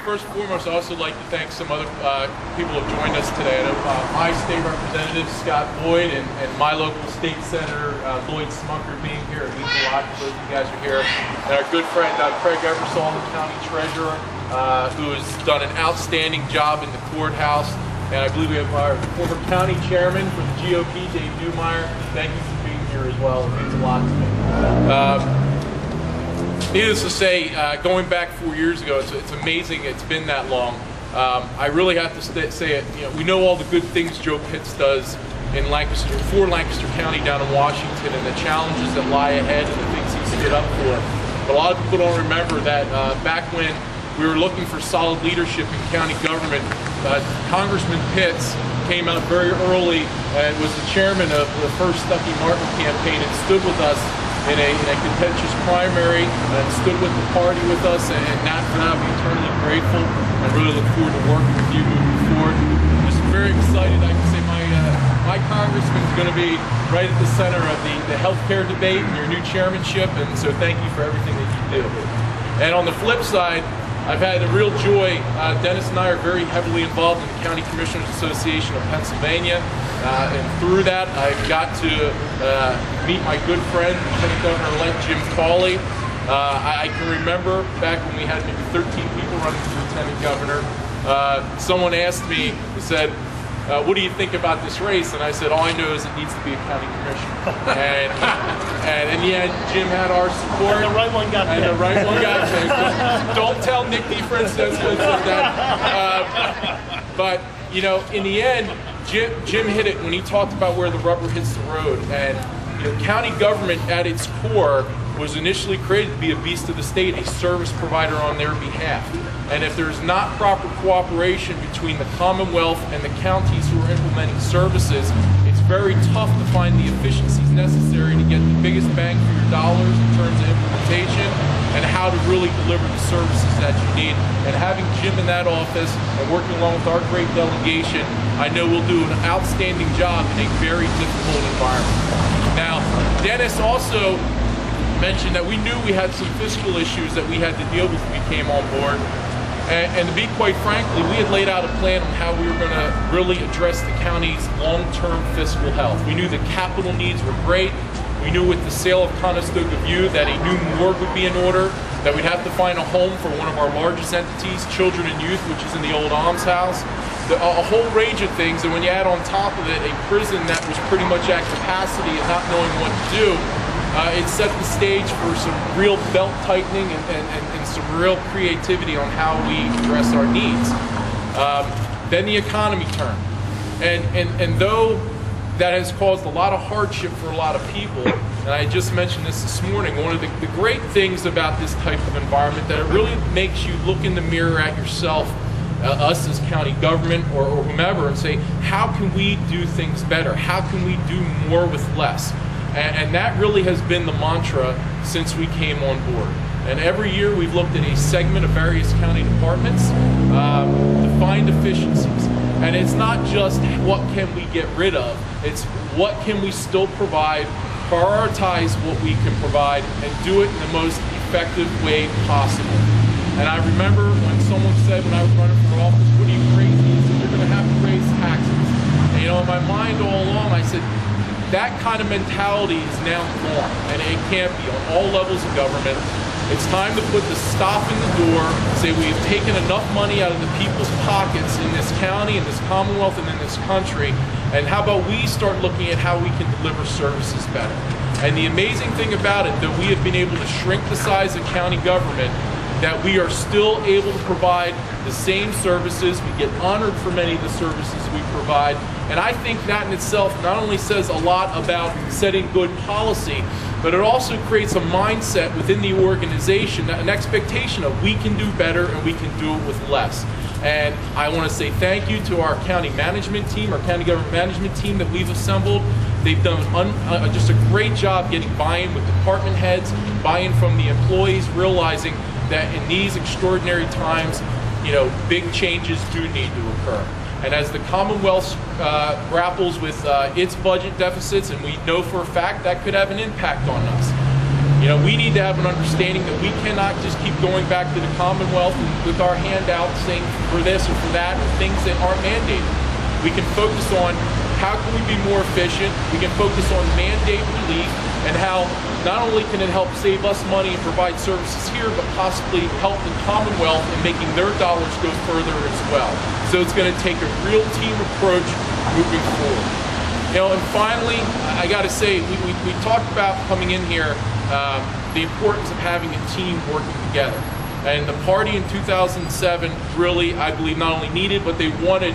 first and foremost, I'd also like to thank some other people who have joined us today. I know my state representative, Scott Boyd, and my local state senator, Lloyd Smucker, being here. It means a lot to both of you guys are here. And our good friend, Craig Eversole, the county treasurer, who has done an outstanding job in the courthouse. And I believe we have our former county chairman for the GOP, Dave Dumeyer. Thank you for being here as well. It means a lot to me. Needless to say, going back 4 years ago, it's amazing it's been that long. I really have to say it. You know, we know all the good things Joe Pitts does in Lancaster, for Lancaster County down in Washington, and the challenges that lie ahead and the things he stood up for. But a lot of people don't remember that back when we were looking for solid leadership in county government, Congressman Pitts came out very early and was the chairman of the first Stuckey Martin Campaign and stood with us in a contentious primary and stood with the party with us, and that for that I'll be eternally grateful. I really look forward to working with you moving forward. I'm just very excited. I can say my congressman is going to be right at the center of the healthcare debate and your new chairmanship, and so thank you for everything that you do. And on the flip side, I've had a real joy. Dennis and I are very heavily involved in the County Commissioners Association of Pennsylvania. And through that, I've got to meet my good friend, Lieutenant Governor-elect Jim Cawley. I can remember back when we had maybe 13 people running for Lieutenant Governor. Someone asked me, he said, what do you think about this race? And I said, all I know is it needs to be a county commissioner. And in the end, Jim had our support. And the right one got picked. And the right one got picked. Don't tell Nikki, for instance, that. But, you know, in the end, Jim hit it when he talked about where the rubber hits the road. And you know, county government at its core was initially created to be a beast of the state, a service provider on their behalf. And if there's not proper cooperation between the Commonwealth and the counties who are implementing services, it's very tough to find the efficiencies necessary to get the biggest bang for your dollars in terms of implementation and how to really deliver the services that you need. And having Jim in that office and working along with our great delegation, I know we'll do an outstanding job in a very difficult environment. Now, Dennis also mentioned that we knew we had some fiscal issues that we had to deal with when we came on board. And to be quite frankly, we had laid out a plan on how we were going to really address the county's long-term fiscal health. We knew the capital needs were great. We knew with the sale of Conestoga View that a new morgue would be in order, that we'd have to find a home for one of our largest entities, Children and Youth, which is in the old almshouse. A whole range of things, and when you add on top of it a prison that was pretty much at capacity and not knowing what to do, it set the stage for some real belt tightening and some real creativity on how we address our needs. Then the economy turned. And though that has caused a lot of hardship for a lot of people, and I just mentioned this morning, one of the great things about this type of environment that it really makes you look in the mirror at yourself, us as county government or whomever, and say, how can we do things better? How can we do more with less? And that really has been the mantra since we came on board. And every year we've looked at a segment of various county departments to find efficiencies. And it's not just what can we get rid of, it's what can we still provide, prioritize what we can provide, and do it in the most effective way possible. And I remember when someone said when I was running for office, what are you crazy? He said, you're going to have to raise taxes. And you know, in my mind all along, I said, that kind of mentality is now gone, and it can't be on all levels of government. It's time to put the stop in the door, say we've taken enough money out of the people's pockets in this county, in this Commonwealth, and in this country, and how about we start looking at how we can deliver services better. And the amazing thing about it, that we have been able to shrink the size of county government, that we are still able to provide the same services. We get honored for many of the services we provide. And I think that in itself not only says a lot about setting good policy, but it also creates a mindset within the organization, an expectation of we can do better and we can do it with less. And I want to say thank you to our county management team, our county government management team that we've assembled. They've done just a great job getting buy-in with department heads, buy-in from the employees, realizing that in these extraordinary times, you know, big changes do need to occur. And as the Commonwealth grapples with its budget deficits, and we know for a fact that could have an impact on us, You know, we need to have an understanding that we cannot just keep going back to the Commonwealth with our handout saying for this or for that, or things that aren't mandated. We can focus on how can we be more efficient. We can focus on mandate relief and how not only can it help save us money and provide services here, but possibly help the Commonwealth in making their dollars go further as well. So it's going to take a real team approach moving forward. You know, and finally, I got to say, we talked about coming in here, the importance of having a team working together. And the party in 2007 really, I believe, not only needed, but they wanted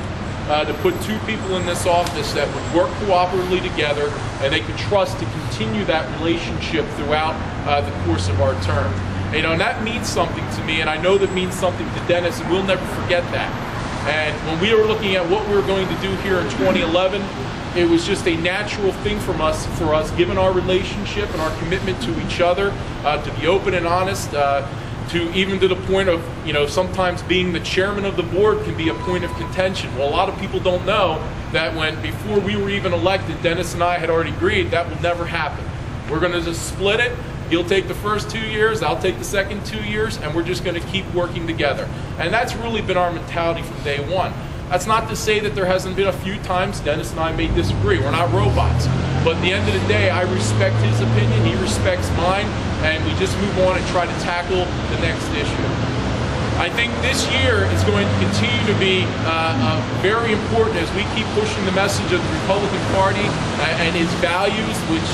to put two people in this office that would work cooperatively together and they could trust to continue that relationship throughout the course of our term. You know, and that means something to me, and I know that means something to Dennis, and we'll never forget that. And when we were looking at what we were going to do here in 2011, it was just a natural thing for us, given our relationship and our commitment to each other, to be open and honest, to even to the point of, you know, sometimes being the chairman of the board can be a point of contention. Well, a lot of people don't know that before we were even elected, Dennis and I had already agreed that will never happen. We're going to just split it. He'll take the first 2 years, I'll take the second 2 years, and we're just going to keep working together. And that's really been our mentality from day one. That's not to say that there hasn't been a few times Dennis and I may disagree. We're not robots. But at the end of the day, I respect his opinion, he respects mine, and we just move on and try to tackle the next issue. I think this year is going to continue to be very important as we keep pushing the message of the Republican Party and its values, which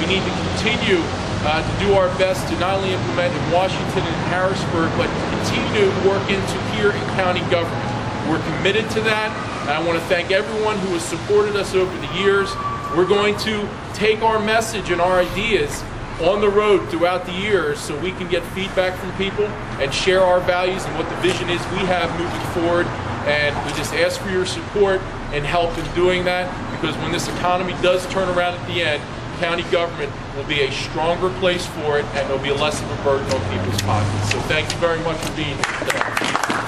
we need to continue to do our best to not only implement in Washington and Harrisburg, but continue to work into here in county government. We're committed to that, and I want to thank everyone who has supported us over the years. We're going to take our message and our ideas on the road throughout the years so we can get feedback from people and share our values and what the vision is we have moving forward. And we just ask for your support and help in doing that, because when this economy does turn around at the end, county government will be a stronger place for it, and there'll be less of a burden on people's pockets. So thank you very much for being here today.